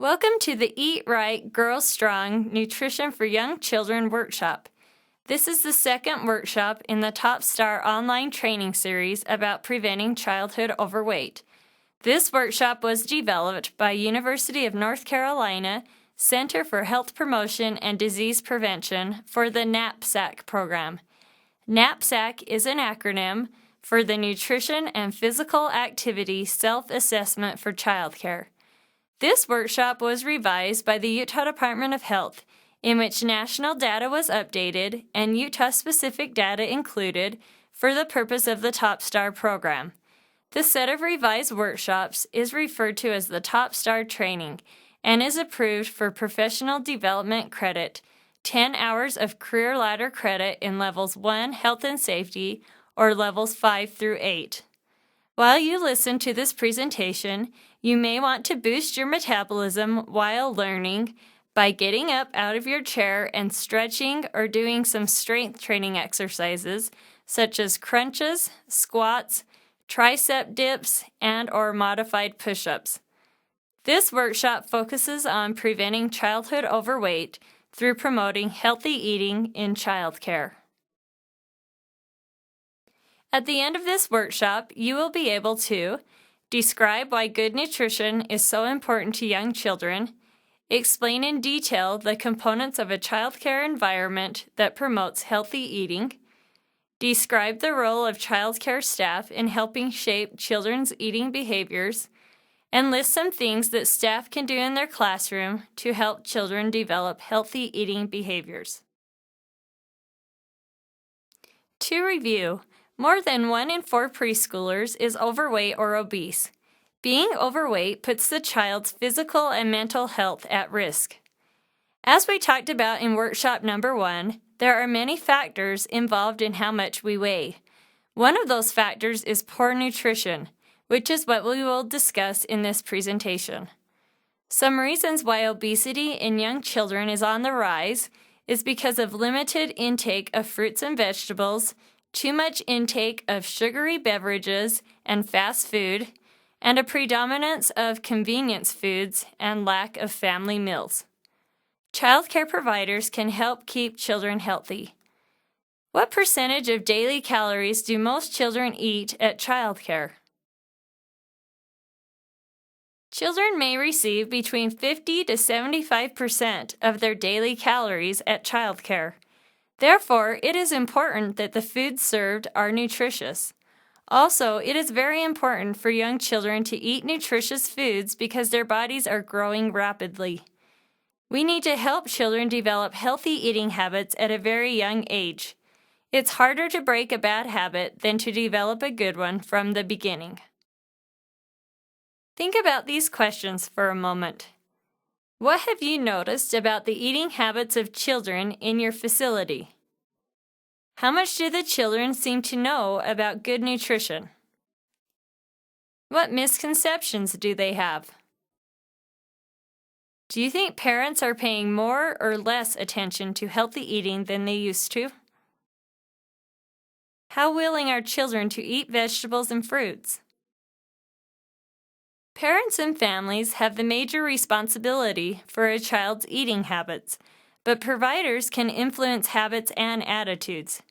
Welcome to the Eat Right, Grow Strong Nutrition for Young Children workshop. This is the second workshop in the Top Star online training series about preventing childhood overweight. This workshop was developed by University of North Carolina Center for Health Promotion and Disease Prevention for the NAPSAC program. NAPSAC is an acronym for the Nutrition and Physical Activity Self-Assessment for Childcare. This workshop was revised by the Utah Department of Health, in which national data was updated and Utah-specific data included for the purpose of the Top Star program. The set of revised workshops is referred to as the Top Star training and is approved for professional development credit, 10 hours of career ladder credit in levels 1 health and safety or levels 5 through 8. While you listen to this presentation, you may want to boost your metabolism while learning by getting up out of your chair and stretching or doing some strength training exercises such as crunches, squats, tricep dips, and/or modified push-ups. This workshop focuses on preventing childhood overweight through promoting healthy eating in childcare. At the end of this workshop, you will be able to describe why good nutrition is so important to young children, explain in detail the components of a childcare environment that promotes healthy eating, describe the role of childcare staff in helping shape children's eating behaviors, and list some things that staff can do in their classroom to help children develop healthy eating behaviors. To review, more than 1 in 4 preschoolers is overweight or obese. Being overweight puts the child's physical and mental health at risk. As we talked about in workshop number 1, there are many factors involved in how much we weigh. One of those factors is poor nutrition, which is what we will discuss in this presentation. Some reasons why obesity in young children is on the rise is because of limited intake of fruits and vegetables, too much intake of sugary beverages and fast food, and a predominance of convenience foods and lack of family meals. Childcare providers can help keep children healthy. What percentage of daily calories do most children eat at childcare? Children may receive between 50 to 75% of their daily calories at childcare. Therefore, it is important that the foods served are nutritious. Also, it is very important for young children to eat nutritious foods because their bodies are growing rapidly. We need to help children develop healthy eating habits at a very young age. It's harder to break a bad habit than to develop a good one from the beginning. Think about these questions for a moment. What have you noticed about the eating habits of children in your facility? How much do the children seem to know about good nutrition? What misconceptions do they have? Do you think parents are paying more or less attention to healthy eating than they used to? How willing are children to eat vegetables and fruits? Parents and families have the major responsibility for a child's eating habits, but providers can influence habits and attitudes.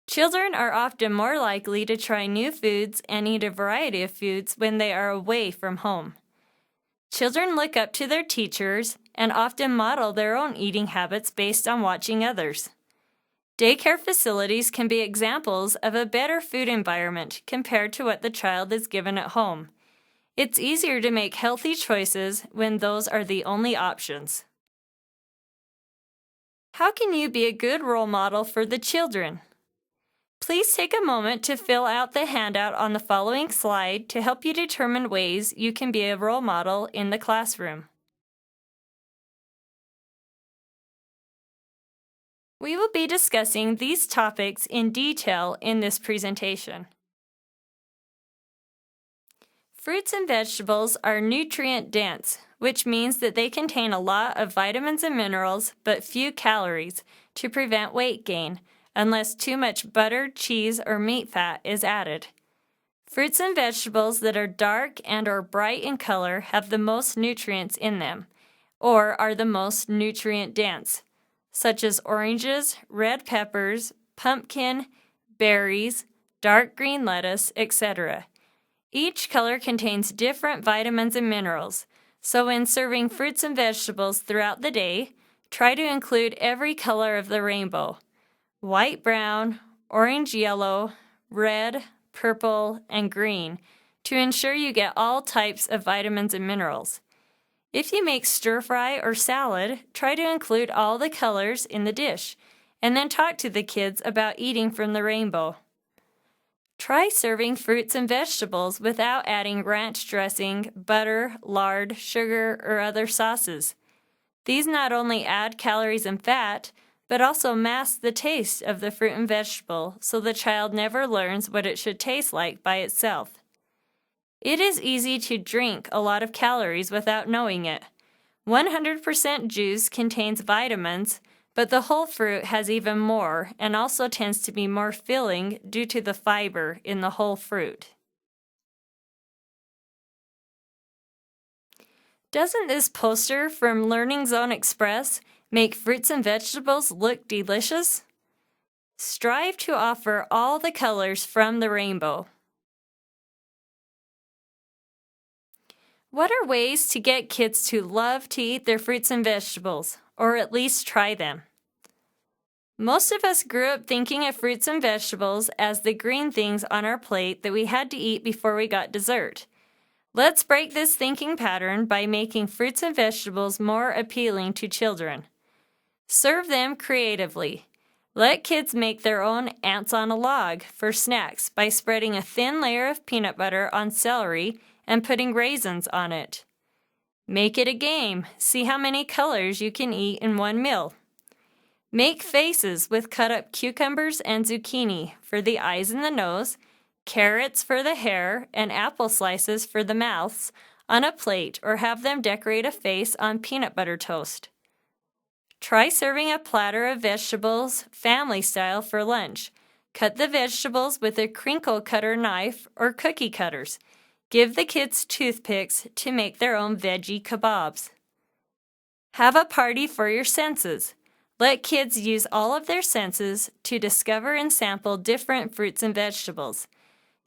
Children are often more likely to try new foods and eat a variety of foods when they are away from home. Children look up to their teachers and often model their own eating habits based on watching others. Daycare facilities can be examples of a better food environment compared to what the child is given at home. It's easier to make healthy choices when those are the only options. How can you be a good role model for the children? Please take a moment to fill out the handout on the following slide to help you determine ways you can be a role model in the classroom. We will be discussing these topics in detail in this presentation. Fruits and vegetables are nutrient-dense, which means that they contain a lot of vitamins and minerals but few calories to prevent weight gain, unless too much butter, cheese, or meat fat is added. Fruits and vegetables that are dark and or bright in color have the most nutrients in them, or are the most nutrient dense, such as oranges, red peppers, pumpkin, berries, dark green lettuce, etc. Each color contains different vitamins and minerals, so when serving fruits and vegetables throughout the day, try to include every color of the rainbow: white, brown, orange, yellow, red, purple, and green, to ensure you get all types of vitamins and minerals. If you make stir-fry or salad, try to include all the colors in the dish, and then talk to the kids about eating from the rainbow. Try serving fruits and vegetables without adding ranch dressing, butter, lard, sugar, or other sauces. These not only add calories and fat, but also mask the taste of the fruit and vegetable, so the child never learns what it should taste like by itself. It is easy to drink a lot of calories without knowing it. 100% juice contains vitamins, but the whole fruit has even more and also tends to be more filling due to the fiber in the whole fruit. Doesn't this poster from Learning Zone Express make fruits and vegetables look delicious? Strive to offer all the colors from the rainbow. What are ways to get kids to love to eat their fruits and vegetables, or at least try them? Most of us grew up thinking of fruits and vegetables as the green things on our plate that we had to eat before we got dessert. Let's break this thinking pattern by making fruits and vegetables more appealing to children. Serve them creatively. Let kids make their own ants on a log for snacks by spreading a thin layer of peanut butter on celery and putting raisins on it. Make it a game. See how many colors you can eat in one meal. Make faces with cut-up cucumbers and zucchini for the eyes and the nose, carrots for the hair, and apple slices for the mouths on a plate, or have them decorate a face on peanut butter toast. Try serving a platter of vegetables family style for lunch. Cut the vegetables with a crinkle cutter knife or cookie cutters. Give the kids toothpicks to make their own veggie kebabs. Have a party for your senses. Let kids use all of their senses to discover and sample different fruits and vegetables.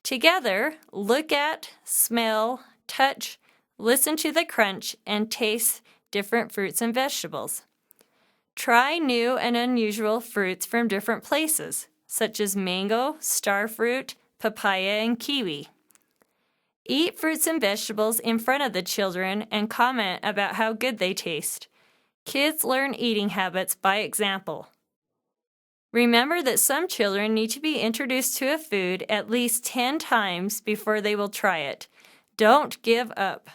Together, look at, smell, touch, listen to the crunch, and taste different fruits and vegetables. Try new and unusual fruits from different places, such as mango, starfruit, papaya, and kiwi. Eat fruits and vegetables in front of the children and comment about how good they taste. Kids learn eating habits by example. Remember that some children need to be introduced to a food at least 10 times before they will try it. Don't give up.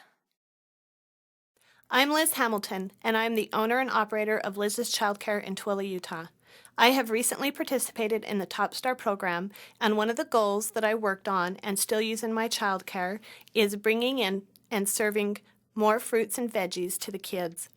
I'm Liz Hamilton, and I'm the owner and operator of Liz's Childcare in Tooele, Utah. I have recently participated in the Top Star program, and one of the goals that I worked on and still use in my childcare is bringing in and serving more fruits and veggies to the kids.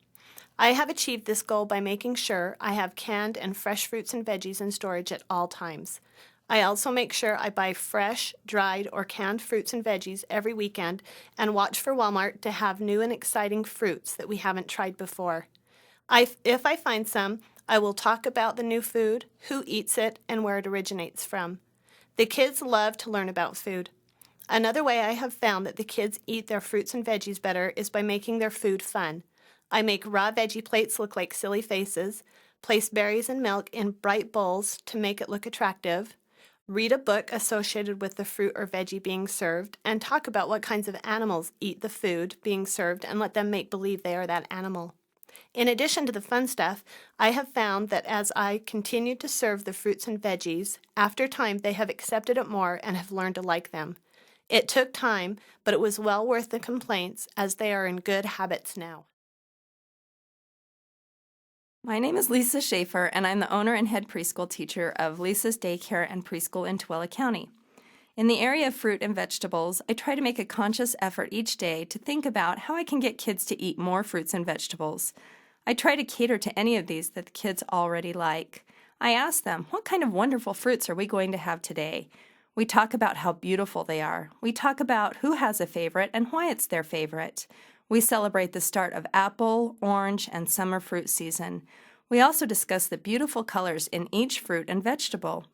I have achieved this goal by making sure I have canned and fresh fruits and veggies in storage at all times. I also make sure I buy fresh, dried, or canned fruits and veggies every weekend and watch for Walmart to have new and exciting fruits that we haven't tried before. If I find some, I will talk about the new food, who eats it, and where it originates from. The kids love to learn about food. Another way I have found that the kids eat their fruits and veggies better is by making their food fun. I make raw veggie plates look like silly faces, place berries and milk in bright bowls to make it look attractive, read a book associated with the fruit or veggie being served, and talk about what kinds of animals eat the food being served and let them make believe they are that animal. In addition to the fun stuff, I have found that as I continue to serve the fruits and veggies, after time they have accepted it more and have learned to like them. It took time, but it was well worth the complaints as they are in good habits now. My name is Lisa Schaefer, and I'm the owner and head preschool teacher of Lisa's Daycare and Preschool in Tooele County. In the area of fruit and vegetables, I try to make a conscious effort each day to think about how I can get kids to eat more fruits and vegetables. I try to cater to any of these that the kids already like. I ask them, what kind of wonderful fruits are we going to have today? We talk about how beautiful they are. We talk about who has a favorite and why it's their favorite. We celebrate the start of apple, orange, and summer fruit season. We also discuss the beautiful colors in each fruit and vegetable.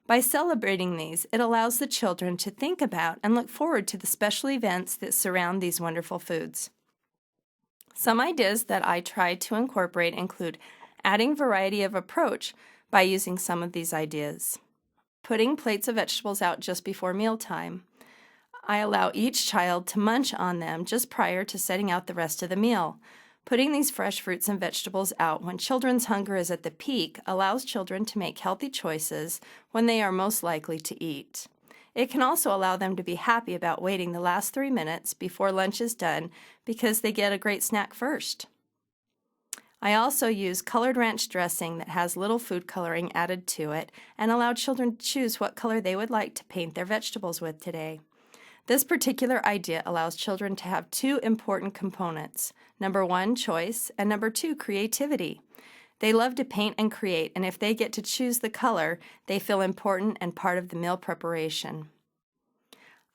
By celebrating these, it allows the children to think about and look forward to the special events that surround these wonderful foods. Some ideas that I try to incorporate include adding variety of approach by using some of these ideas, putting plates of vegetables out just before mealtime. I allow each child to munch on them just prior to setting out the rest of the meal. Putting these fresh fruits and vegetables out when children's hunger is at the peak allows children to make healthy choices when they are most likely to eat. It can also allow them to be happy about waiting the last 3 minutes before lunch is done because they get a great snack first. I also use colored ranch dressing that has little food coloring added to it and allow children to choose what color they would like to paint their vegetables with today. This particular idea allows children to have 2 important components. Number 1, choice, and number 2, creativity. They love to paint and create, and if they get to choose the color, they feel important and part of the meal preparation.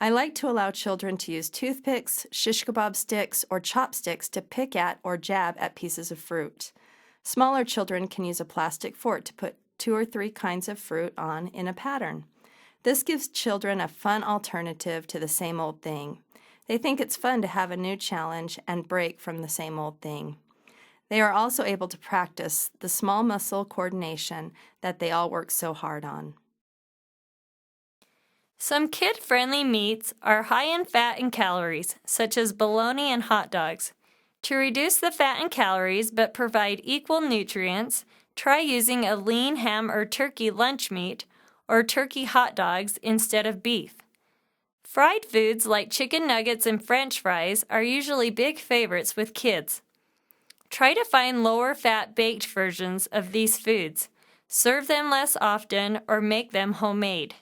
I like to allow children to use toothpicks, shish kebab sticks, or chopsticks to pick at or jab at pieces of fruit. Smaller children can use a plastic fork to put 2 or 3 kinds of fruit on in a pattern. This gives children a fun alternative to the same old thing. They think it's fun to have a new challenge and break from the same old thing. They are also able to practice the small muscle coordination that they all work so hard on. Some kid-friendly meats are high in fat and calories, such as bologna and hot dogs. To reduce the fat and calories but provide equal nutrients, try using a lean ham or turkey lunch meat or turkey hot dogs instead of beef. Fried foods like chicken nuggets and French fries are usually big favorites with kids. Try to find lower-fat baked versions of these foods. Serve them less often or make them homemade.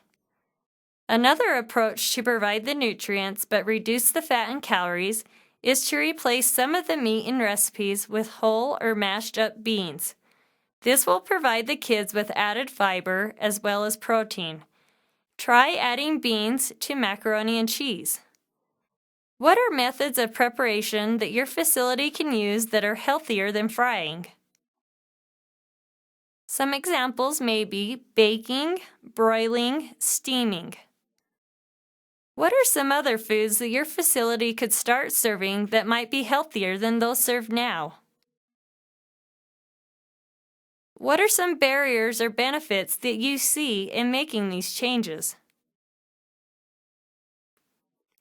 Another approach to provide the nutrients but reduce the fat and calories is to replace some of the meat in recipes with whole or mashed up beans. This will provide the kids with added fiber as well as protein. Try adding beans to macaroni and cheese. What are methods of preparation that your facility can use that are healthier than frying? Some examples may be baking, broiling, steaming. What are some other foods that your facility could start serving that might be healthier than those served now? What are some barriers or benefits that you see in making these changes?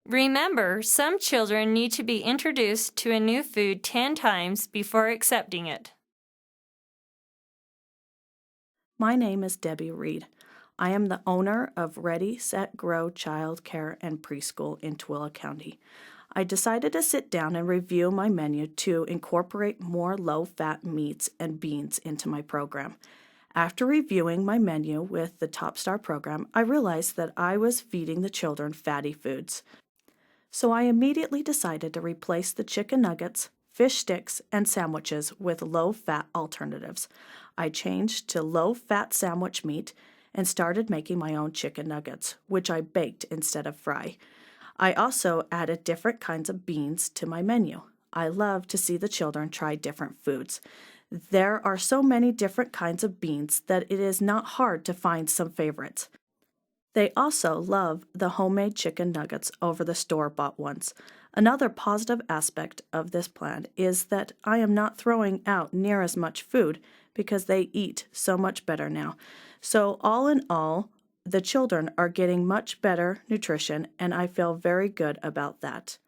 Remember, some children need to be introduced to a new food 10 times before accepting it. My name is Debbie Reed. I am the owner of Ready, Set, Grow Child Care and Preschool in Tooele County. I decided to sit down and review my menu to incorporate more low-fat meats and beans into my program. After reviewing my menu with the Top Star program, I realized that I was feeding the children fatty foods. So I immediately decided to replace the chicken nuggets, fish sticks, and sandwiches with low-fat alternatives. I changed to low-fat sandwich meat and started making my own chicken nuggets, which I baked instead of fry. I also added different kinds of beans to my menu. I love to see the children try different foods. There are so many different kinds of beans that it is not hard to find some favorites. They also love the homemade chicken nuggets over the store-bought ones. Another positive aspect of this plan is that I am not throwing out near as much food because they eat so much better now. So all in all, the children are getting much better nutrition, and I feel very good about that.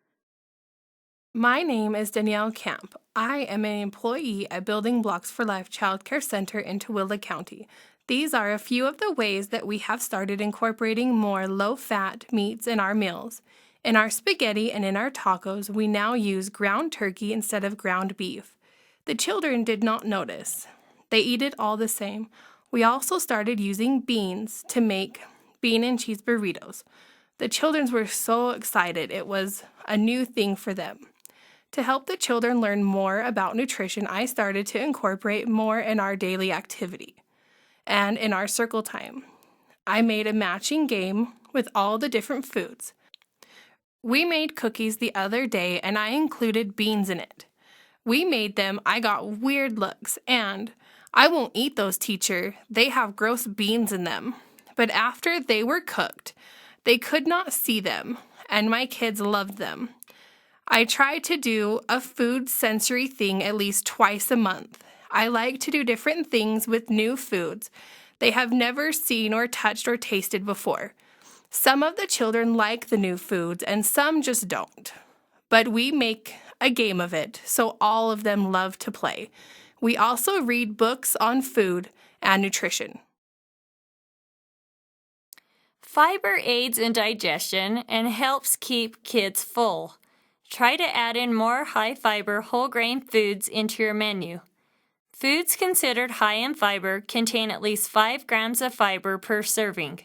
My name is Danielle Camp. I am an employee at Building Blocks for Life Child Care Center in Tooele County. These are a few of the ways that we have started incorporating more low-fat meats in our meals. In our spaghetti and in our tacos, we now use ground turkey instead of ground beef. The children did not notice. They eat it all the same. We also started using beans to make bean and cheese burritos. The children were so excited. It was a new thing for them. To help the children learn more about nutrition, I started to incorporate more in our daily activity and in our circle time. I made a matching game with all the different foods. We made cookies the other day and I included beans in it. We made them, I got weird looks, and I won't eat those, teacher. They have gross beans in them. But after they were cooked, they could not see them, and my kids loved them. I try to do a food sensory thing at least twice a month. I like to do different things with new foods they have never seen or touched or tasted before. Some of the children like the new foods and some just don't. But we make a game of it, so all of them love to play. We also read books on food and nutrition. Fiber aids in digestion and helps keep kids full. Try to add in more high-fiber whole grain foods into your menu. Foods considered high in fiber contain at least 5 grams of fiber per serving.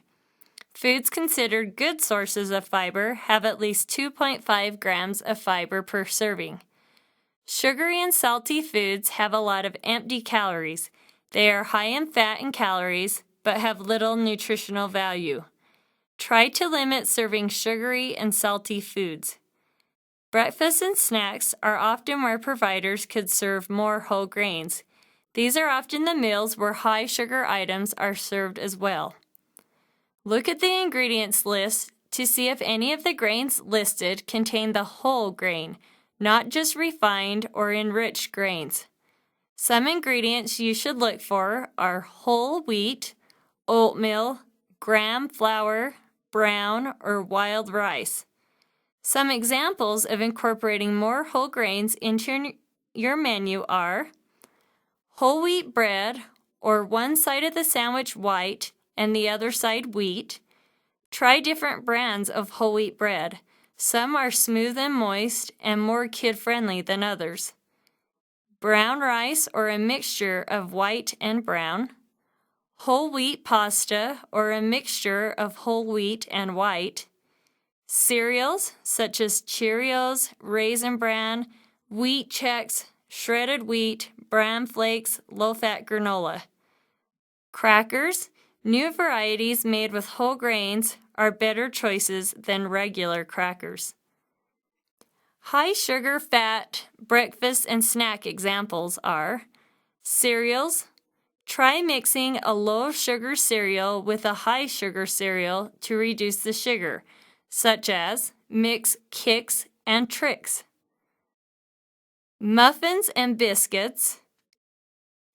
Foods considered good sources of fiber have at least 2.5 grams of fiber per serving. Sugary and salty foods have a lot of empty calories. They are high in fat and calories, but have little nutritional value. Try to limit serving sugary and salty foods. Breakfast and snacks are often where providers could serve more whole grains. These are often the meals where high sugar items are served as well. Look at the ingredients list to see if any of the grains listed contain the whole grain, not just refined or enriched grains. Some ingredients you should look for are whole wheat, oatmeal, graham flour, brown, or wild rice. Some examples of incorporating more whole grains into your menu are whole wheat bread, or one side of the sandwich white and the other side wheat. Try different brands of whole wheat bread. Some are smooth and moist and more kid-friendly than others. Brown rice, or a mixture of white and brown. Whole wheat pasta, or a mixture of whole wheat and white. Cereals such as Cheerios, Raisin Bran, Wheat Chex, shredded wheat, bran flakes, low-fat granola. Crackers, new varieties made with whole grains, are better choices than regular crackers. High sugar, fat, breakfast and snack examples are cereals. Try mixing a low-sugar cereal with a high-sugar cereal to reduce the sugar, such as mix Kix and Trix. Muffins and biscuits,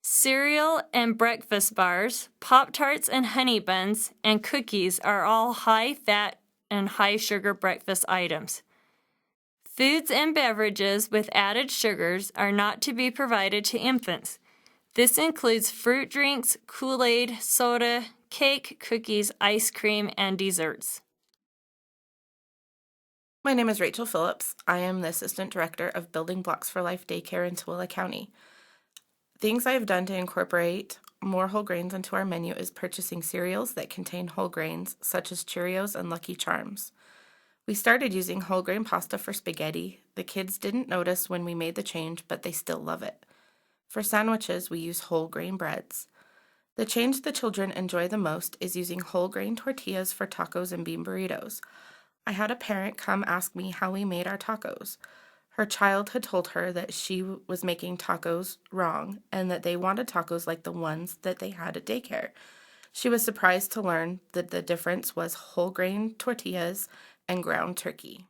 cereal and breakfast bars, Pop-Tarts and honey buns, and cookies are all high-fat and high-sugar breakfast items. Foods and beverages with added sugars are not to be provided to infants. This includes fruit drinks, Kool-Aid, soda, cake, cookies, ice cream, and desserts. My name is Rachel Phillips. I am the Assistant Director of Building Blocks for Life Daycare in Tooele County. Things I have done to incorporate more whole grains into our menu is purchasing cereals that contain whole grains, such as Cheerios and Lucky Charms. We started using whole grain pasta for spaghetti. The kids didn't notice when we made the change, but they still love it. For sandwiches, we use whole grain breads. The change the children enjoy the most is using whole grain tortillas for tacos and bean burritos. I had a parent come ask me how we made our tacos. Her child had told her that she was making tacos wrong and that they wanted tacos like the ones that they had at daycare. She was surprised to learn that the difference was whole grain tortillas and ground turkey.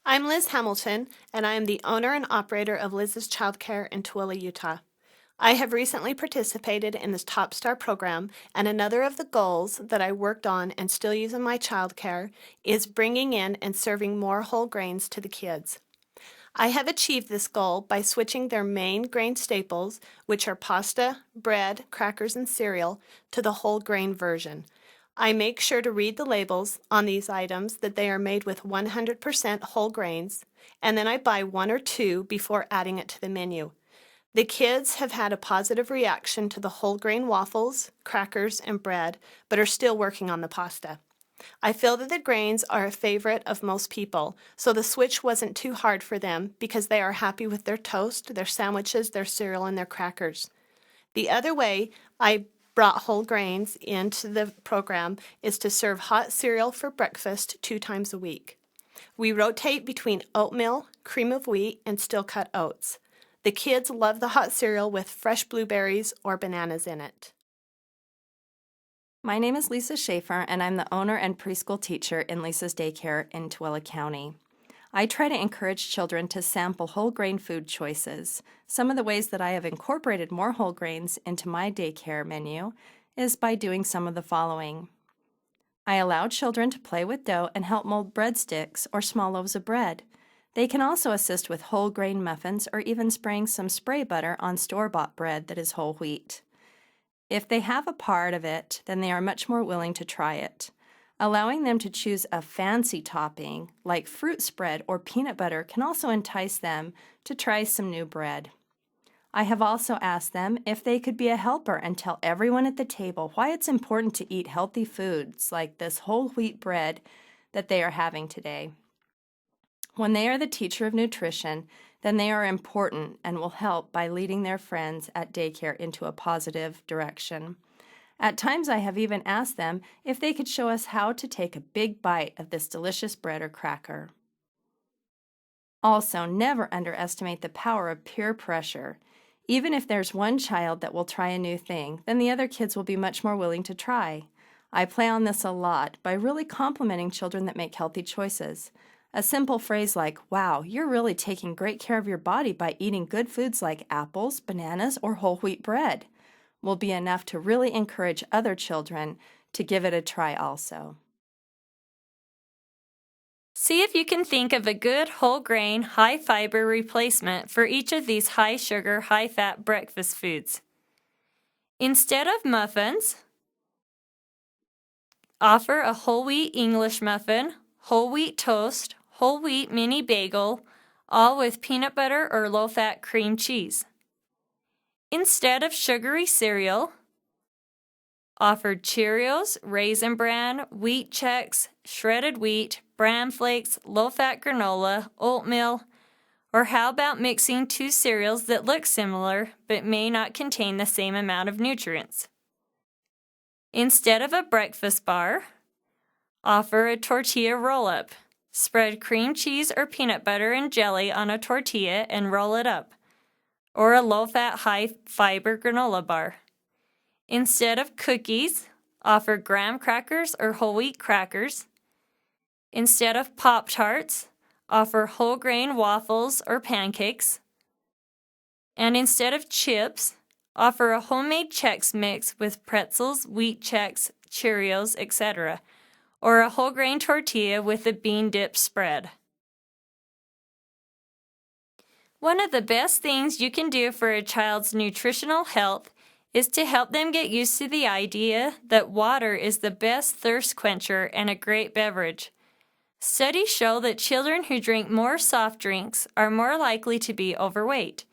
I'm Liz Hamilton, and I am the owner and operator of Liz's Childcare in Tooele, Utah. I have recently participated in this Top Star program, and another of the goals that I worked on and still use in my childcare is bringing in and serving more whole grains to the kids. I have achieved this goal by switching their main grain staples, which are pasta, bread, crackers, and cereal, to the whole grain version. I make sure to read the labels on these items that they are made with 100% whole grains, and then I buy 1 or 2 before adding it to the menu. The kids have had a positive reaction to the whole grain waffles, crackers, and bread, but are still working on the pasta. I feel that the grains are a favorite of most people, so the switch wasn't too hard for them because they are happy with their toast, their sandwiches, their cereal, and their crackers. The other way I brought whole grains into the program is to serve hot cereal for breakfast 2 times a week. We rotate between oatmeal, cream of wheat, and steel-cut oats. The kids love the hot cereal with fresh blueberries or bananas in it. My name is Lisa Schaefer, and I'm the owner and preschool teacher in Lisa's Daycare in Tooele County. I try to encourage children to sample whole grain food choices. Some of the ways that I have incorporated more whole grains into my daycare menu is by doing some of the following. I allow children to play with dough and help mold breadsticks or small loaves of bread. They can also assist with whole grain muffins or even spraying some spray butter on store-bought bread that is whole wheat. If they have a part of it, then they are much more willing to try it. Allowing them to choose a fancy topping, like fruit spread or peanut butter, can also entice them to try some new bread. I have also asked them if they could be a helper and tell everyone at the table why it's important to eat healthy foods like this whole wheat bread that they are having today. When they are the teacher of nutrition, then they are important and will help by leading their friends at daycare into a positive direction. At times, I have even asked them if they could show us how to take a big bite of this delicious bread or cracker. Also, never underestimate the power of peer pressure. Even if there's one child that will try a new thing, then the other kids will be much more willing to try. I play on this a lot by really complimenting children that make healthy choices. A simple phrase like, "Wow, you're really taking great care of your body by eating good foods like apples, bananas, or whole wheat bread," will be enough to really encourage other children to give it a try also. See if you can think of a good whole grain, high fiber replacement for each of these high sugar, high fat breakfast foods. Instead of muffins, offer a whole wheat English muffin, whole wheat toast, whole wheat mini bagel, all with peanut butter or low-fat cream cheese. Instead of sugary cereal, offer Cheerios, Raisin Bran, Wheat Chex, shredded wheat, bran flakes, low-fat granola, oatmeal, or how about mixing two cereals that look similar but may not contain the same amount of nutrients? Instead of a breakfast bar, offer a tortilla roll-up. Spread cream cheese or peanut butter and jelly on a tortilla and roll it up, or a low-fat, high-fiber granola bar. Instead of cookies, offer graham crackers or whole wheat crackers. Instead of Pop-Tarts, offer whole grain waffles or pancakes. And instead of chips, offer a homemade Chex Mix with pretzels, Wheat Chex, Cheerios, etc., or a whole grain tortilla with a bean dip spread. One of the best things you can do for a child's nutritional health is to help them get used to the idea that water is the best thirst quencher and a great beverage. Studies show that children who drink more soft drinks are more likely to be overweight.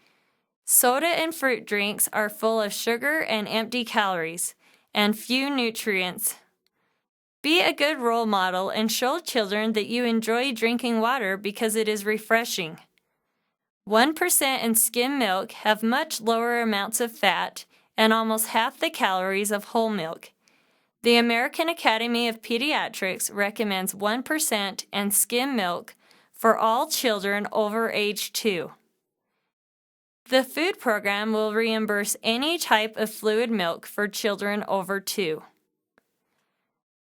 Soda and fruit drinks are full of sugar and empty calories, and few nutrients. Be a good role model and show children that you enjoy drinking water because it is refreshing. 1% in skim milk have much lower amounts of fat and almost half the calories of whole milk. The American Academy of Pediatrics recommends 1% and skim milk for all children over age 2. The food program will reimburse any type of fluid milk for children over 2.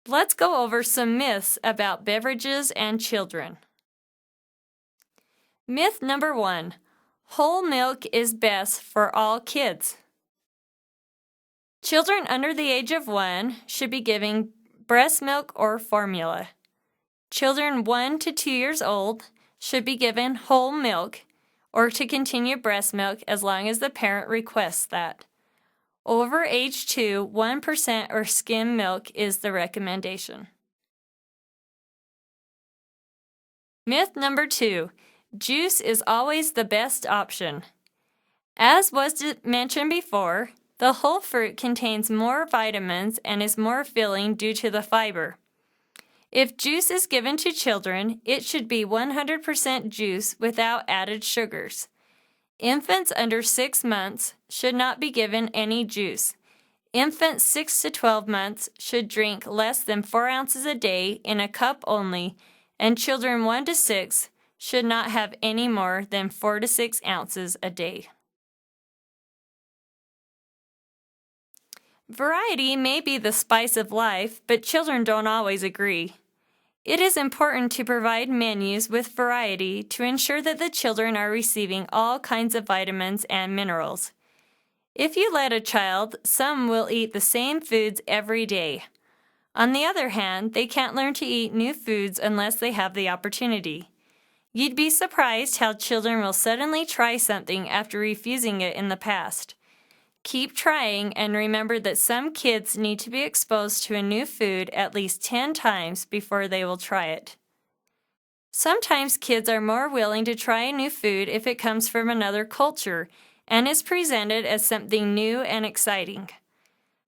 Let's go over some myths about beverages and children. Myth number 1. Whole milk is best for all kids. Children under the age of 1 should be given breast milk or formula. Children 1 to 2 years old should be given whole milk or to continue breast milk as long as the parent requests that. Over age 2, 1% or skim milk is the recommendation. Myth number 2. Juice is always the best option. As was mentioned before, the whole fruit contains more vitamins and is more filling due to the fiber. If juice is given to children, it should be 100% juice without added sugars. Infants under 6 months should not be given any juice. Infants 6 to 12 months should drink less than 4 ounces a day in a cup only and children 1 to 6 should not have any more than 4 to 6 ounces a day. Variety may be the spice of life, but children don't always agree. It is important to provide menus with variety to ensure that the children are receiving all kinds of vitamins and minerals. If you let a child, some will eat the same foods every day. On the other hand, they can't learn to eat new foods unless they have the opportunity. You'd be surprised how children will suddenly try something after refusing it in the past. Keep trying and remember that some kids need to be exposed to a new food at least 10 times before they will try it. Sometimes kids are more willing to try a new food if it comes from another culture and is presented as something new and exciting.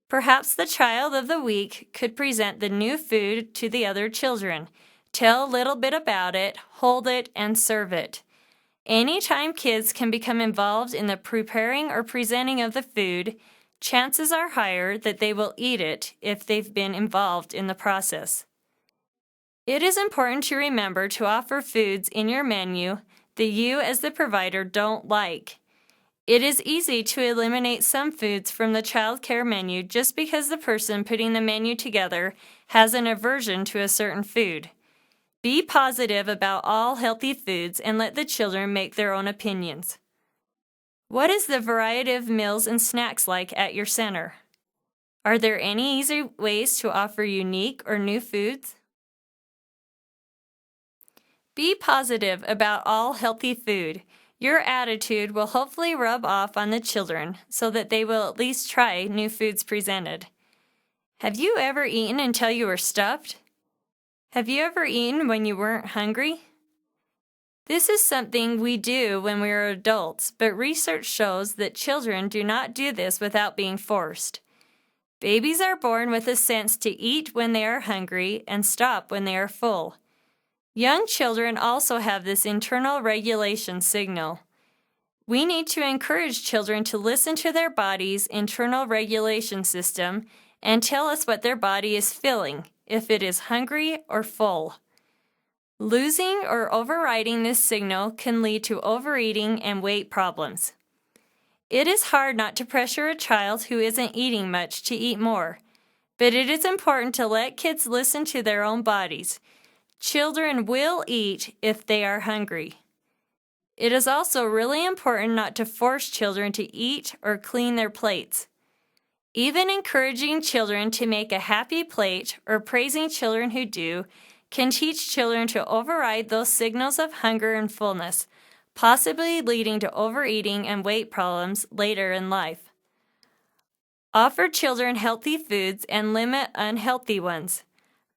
Perhaps the child of the week could present the new food to the other children, tell a little bit about it, hold it, and serve it. Anytime kids can become involved in the preparing or presenting of the food, chances are higher that they will eat it if they've been involved in the process. It is important to remember to offer foods in your menu that you as the provider don't like. It is easy to eliminate some foods from the child care menu just because the person putting the menu together has an aversion to a certain food. Be positive about all healthy foods and let the children make their own opinions. What is the variety of meals and snacks like at your center? Are there any easy ways to offer unique or new foods? Be positive about all healthy food. Your attitude will hopefully rub off on the children so that they will at least try new foods presented. Have you ever eaten until you were stuffed? Have you ever eaten when you weren't hungry? This is something we do when we are adults, but research shows that children do not do this without being forced. Babies are born with a sense to eat when they are hungry and stop when they are full. Young children also have this internal regulation signal. We need to encourage children to listen to their body's internal regulation system and tell us what their body is feeling, if it is hungry or full. Losing or overriding this signal can lead to overeating and weight problems. It is hard not to pressure a child who isn't eating much to eat more, but it is important to let kids listen to their own bodies. Children will eat if they are hungry. It is also really important not to force children to eat or clean their plates. Even encouraging children to make a happy plate or praising children who do can teach children to override those signals of hunger and fullness, possibly leading to overeating and weight problems later in life. Offer children healthy foods and limit unhealthy ones.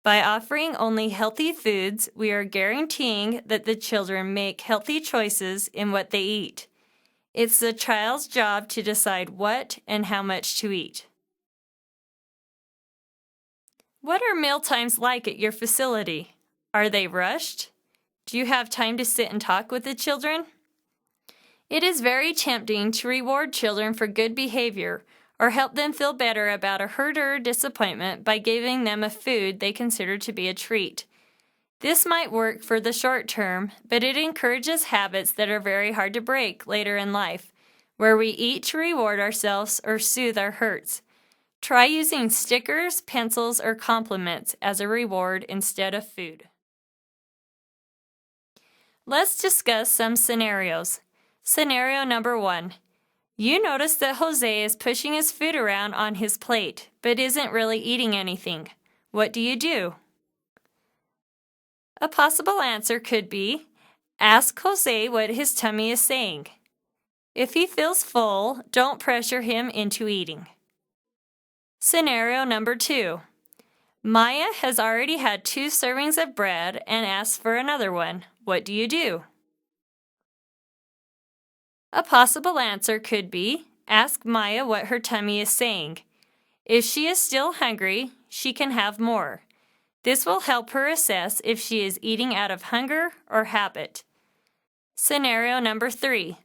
By offering only healthy foods, we are guaranteeing that the children make healthy choices in what they eat. It's the child's job to decide what and how much to eat. What are meal times like at your facility? Are they rushed? Do you have time to sit and talk with the children? It is very tempting to reward children for good behavior or help them feel better about a hurt or disappointment by giving them a food they consider to be a treat. This might work for the short term, but it encourages habits that are very hard to break later in life, where we eat to reward ourselves or soothe our hurts. Try using stickers, pencils, or compliments as a reward instead of food. Let's discuss some scenarios. Scenario number 1. You notice that Jose is pushing his food around on his plate, but isn't really eating anything. What do you do? A possible answer could be, ask Jose what his tummy is saying. If he feels full, don't pressure him into eating. Scenario number 2. Maya has already had 2 servings of bread and asks for another one. What do you do? A possible answer could be, ask Maya what her tummy is saying. If she is still hungry, she can have more. This will help her assess if she is eating out of hunger or habit. Scenario number 3.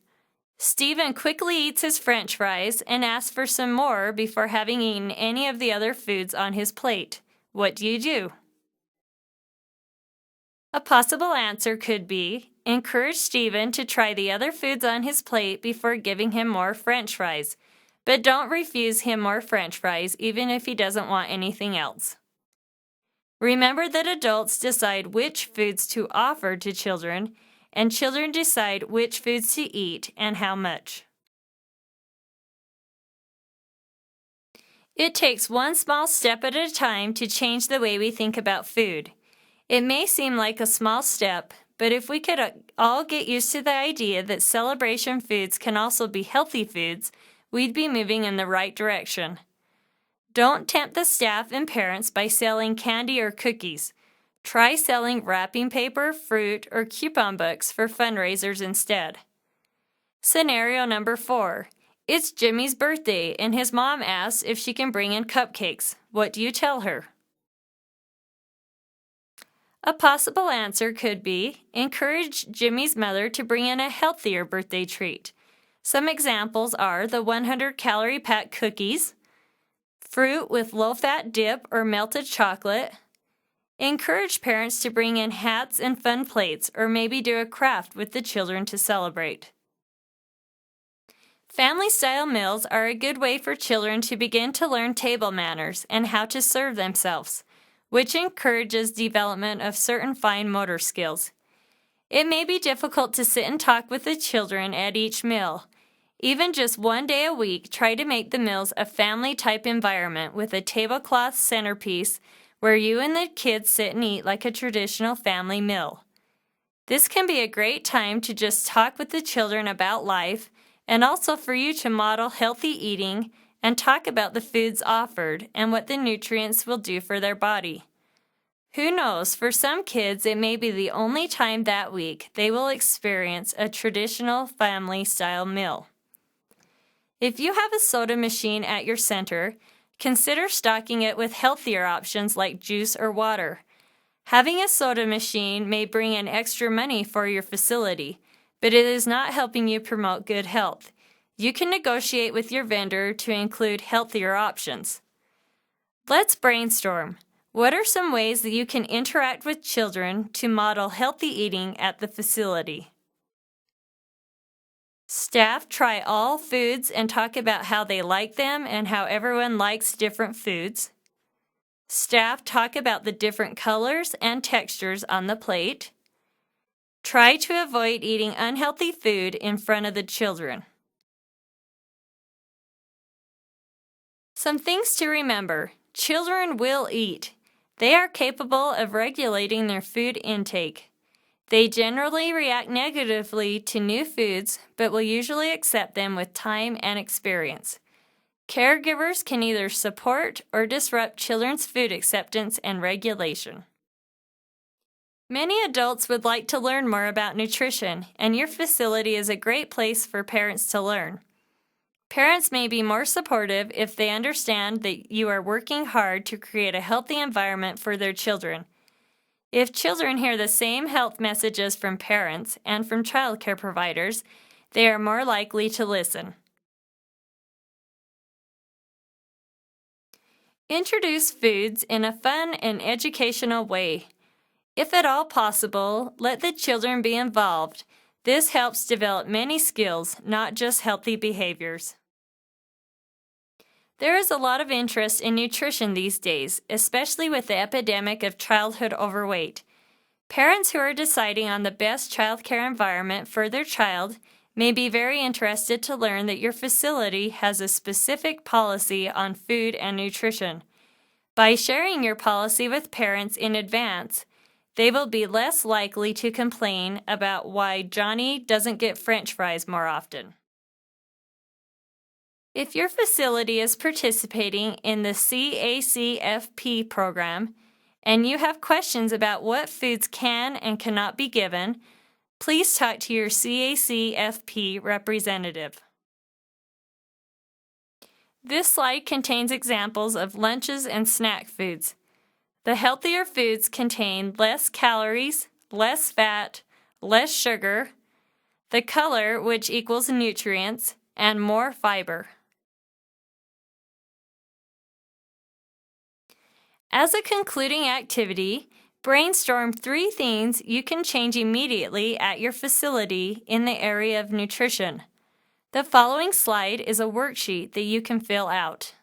Stephen quickly eats his French fries and asks for some more before having eaten any of the other foods on his plate. What do you do? A possible answer could be, encourage Stephen to try the other foods on his plate before giving him more French fries, but don't refuse him more French fries even if he doesn't want anything else. Remember that adults decide which foods to offer to children, and children decide which foods to eat and how much. It takes one small step at a time to change the way we think about food. It may seem like a small step, but if we could all get used to the idea that celebration foods can also be healthy foods, we'd be moving in the right direction. Don't tempt the staff and parents by selling candy or cookies. Try selling wrapping paper, fruit, or coupon books for fundraisers instead. Scenario number 4. It's Jimmy's birthday, and his mom asks if she can bring in cupcakes. What do you tell her? A possible answer could be, encourage Jimmy's mother to bring in a healthier birthday treat. Some examples are the 100-calorie pack cookies, fruit with low-fat dip or melted chocolate. Encourage parents to bring in hats and fun plates, or maybe do a craft with the children to celebrate. Family-style meals are a good way for children to begin to learn table manners and how to serve themselves, which encourages development of certain fine motor skills. It may be difficult to sit and talk with the children at each meal. Even just one day a week, try to make the meals a family-type environment with a tablecloth centerpiece where you and the kids sit and eat like a traditional family meal. This can be a great time to just talk with the children about life, and also for you to model healthy eating and talk about the foods offered and what the nutrients will do for their body. Who knows, for some kids it may be the only time that week they will experience a traditional family-style meal. If you have a soda machine at your center, consider stocking it with healthier options like juice or water. Having a soda machine may bring in extra money for your facility, but it is not helping you promote good health. You can negotiate with your vendor to include healthier options. Let's brainstorm. What are some ways that you can interact with children to model healthy eating at the facility? Staff try all foods and talk about how they like them and how everyone likes different foods. Staff talk about the different colors and textures on the plate. Try to avoid eating unhealthy food in front of the children. Some things to remember. Children will eat. They are capable of regulating their food intake. They generally react negatively to new foods, but will usually accept them with time and experience. Caregivers can either support or disrupt children's food acceptance and regulation. Many adults would like to learn more about nutrition, and your facility is a great place for parents to learn. Parents may be more supportive if they understand that you are working hard to create a healthy environment for their children. If children hear the same health messages from parents and from child care providers, they are more likely to listen. Introduce foods in a fun and educational way. If at all possible, let the children be involved. This helps develop many skills, not just healthy behaviors. There is a lot of interest in nutrition these days, especially with the epidemic of childhood overweight. Parents who are deciding on the best child care environment for their child may be very interested to learn that your facility has a specific policy on food and nutrition. By sharing your policy with parents in advance, they will be less likely to complain about why Johnny doesn't get French fries more often. If your facility is participating in the CACFP program and you have questions about what foods can and cannot be given, please talk to your CACFP representative. This slide contains examples of lunches and snack foods. The healthier foods contain less calories, less fat, less sugar, the color, which equals nutrients, and more fiber. As a concluding activity, Brainstorm 3 things you can change immediately at your facility in the area of nutrition. The following slide is a worksheet that you can fill out.